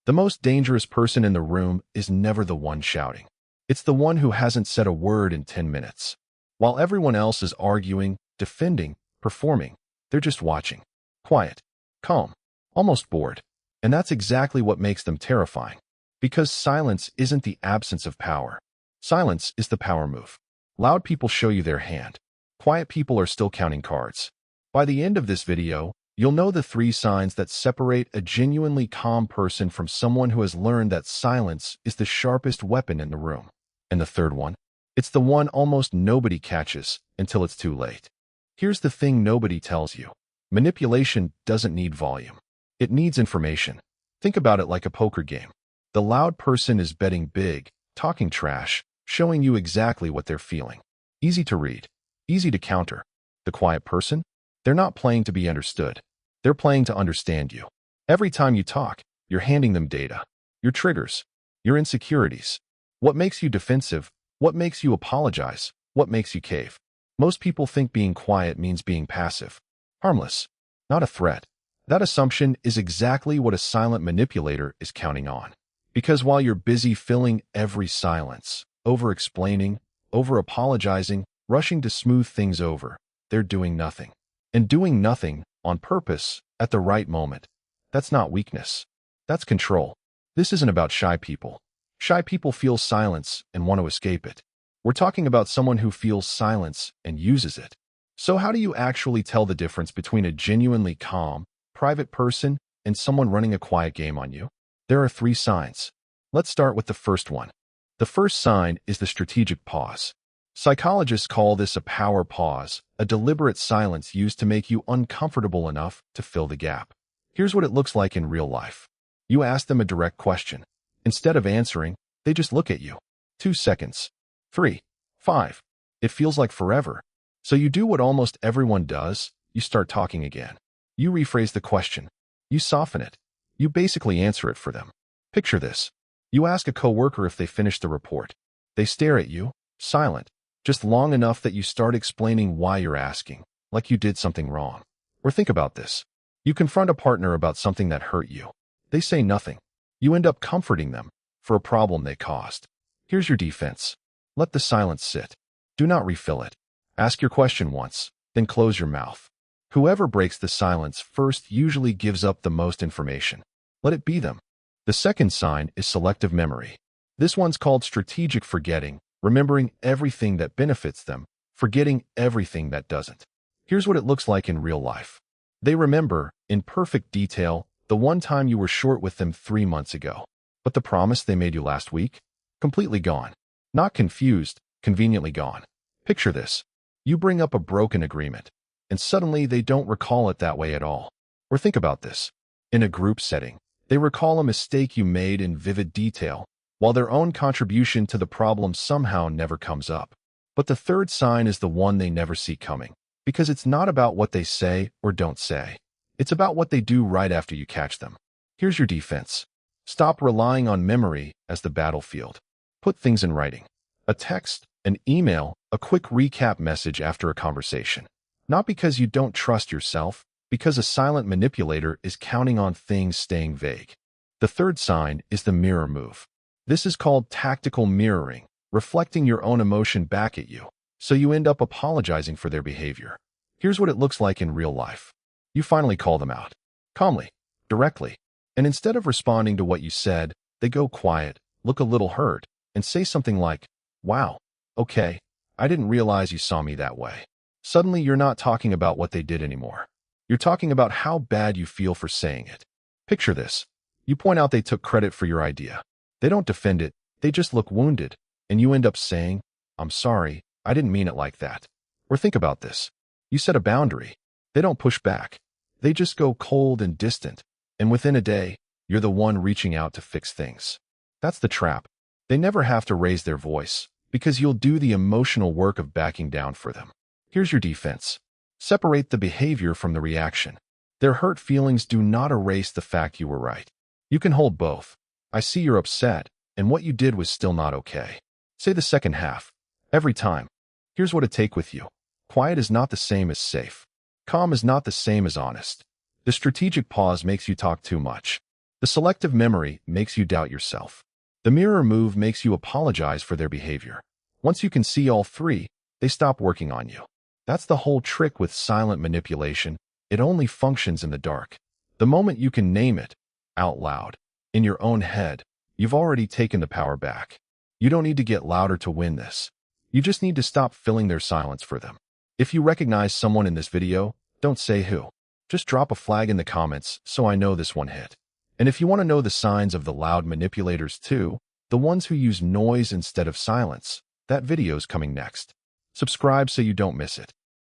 The most dangerous person in the room is never the one shouting. It's the one who hasn't said a word in 10 minutes. While everyone else is arguing, defending, performing, they're just watching. Quiet, calm, almost bored. And that's exactly what makes them terrifying. Because silence isn't the absence of power. Silence is the power move. Loud people show you their hand. Quiet people are still counting cards. By the end of this video, you'll know the 3 signs that separate a genuinely calm person from someone who has learned that silence is the sharpest weapon in the room. And the third one? It's the one almost nobody catches until it's too late. Here's the thing nobody tells you. Manipulation doesn't need volume. It needs information. Think about it like a poker game. The loud person is betting big, talking trash, showing you exactly what they're feeling. Easy to read, easy to counter. The quiet person? They're not playing to be understood. They're playing to understand you. Every time you talk, you're handing them data, your triggers, your insecurities. What makes you defensive? What makes you apologize? What makes you cave? Most people think being quiet means being passive, harmless, not a threat. That assumption is exactly what a silent manipulator is counting on. Because while you're busy filling every silence, over-explaining, over-apologizing, rushing to smooth things over, they're doing nothing. And doing nothing, on purpose, at the right moment, that's not weakness. That's control. This isn't about shy people. Shy people feel silence and want to escape it. We're talking about someone who feels silence and uses it. So how do you actually tell the difference between a genuinely calm, private person and someone running a quiet game on you? There are 3 signs. Let's start with the first one. The first sign is the strategic pause. Psychologists call this a power pause, a deliberate silence used to make you uncomfortable enough to fill the gap. Here's what it looks like in real life. You ask them a direct question. Instead of answering, they just look at you. 2 seconds. 3. 5. It feels like forever. So you do what almost everyone does. You start talking again. You rephrase the question. You soften it. You basically answer it for them. Picture this. You ask a coworker if they finished the report. They stare at you, silent, just long enough that you start explaining why you're asking, like you did something wrong. Or think about this. You confront a partner about something that hurt you. They say nothing. You end up comforting them for a problem they caused. Here's your defense. Let the silence sit. Do not refill it. Ask your question once, then close your mouth. Whoever breaks the silence first usually gives up the most information. Let it be them. The second sign is selective memory. This one's called strategic forgetting, remembering everything that benefits them, forgetting everything that doesn't. Here's what it looks like in real life. They remember, in perfect detail, the one time you were short with them 3 months ago. But the promise they made you last week? Completely gone. Not confused, conveniently gone. Picture this. You bring up a broken agreement, and suddenly they don't recall it that way at all. Or think about this. In a group setting, they recall a mistake you made in vivid detail, while their own contribution to the problem somehow never comes up. But the third sign is the one they never see coming, because it's not about what they say or don't say. It's about what they do right after you catch them. Here's your defense. Stop relying on memory as the battlefield. Put things in writing. A text, an email, a quick recap message after a conversation. Not because you don't trust yourself, because a silent manipulator is counting on things staying vague. The third sign is the mirror move. This is called tactical mirroring, reflecting your own emotion back at you, so you end up apologizing for their behavior. Here's what it looks like in real life. You finally call them out. Calmly, directly. And instead of responding to what you said, they go quiet, look a little hurt, and say something like, "Wow, okay, I didn't realize you saw me that way." Suddenly you're not talking about what they did anymore. You're talking about how bad you feel for saying it. Picture this. You point out they took credit for your idea. They don't defend it, they just look wounded, and you end up saying, "I'm sorry, I didn't mean it like that." Or think about this. You set a boundary. They don't push back. They just go cold and distant, and within a day, you're the one reaching out to fix things. That's the trap. They never have to raise their voice, because you'll do the emotional work of backing down for them. Here's your defense. Separate the behavior from the reaction. Their hurt feelings do not erase the fact you were right. You can hold both. I see you're upset, and what you did was still not okay. Say the second half. Every time. Here's what to take with you. Quiet is not the same as safe. Calm is not the same as honest. The strategic pause makes you talk too much. The selective memory makes you doubt yourself. The mirror move makes you apologize for their behavior. Once you can see all three, they stop working on you. That's the whole trick with silent manipulation. It only functions in the dark. The moment you can name it, out loud, in your own head, you've already taken the power back. You don't need to get louder to win this. You just need to stop filling their silence for them. If you recognize someone in this video, don't say who. Just drop a flag in the comments so I know this one hit. And if you want to know the signs of the loud manipulators too, the ones who use noise instead of silence, that video's coming next. Subscribe so you don't miss it.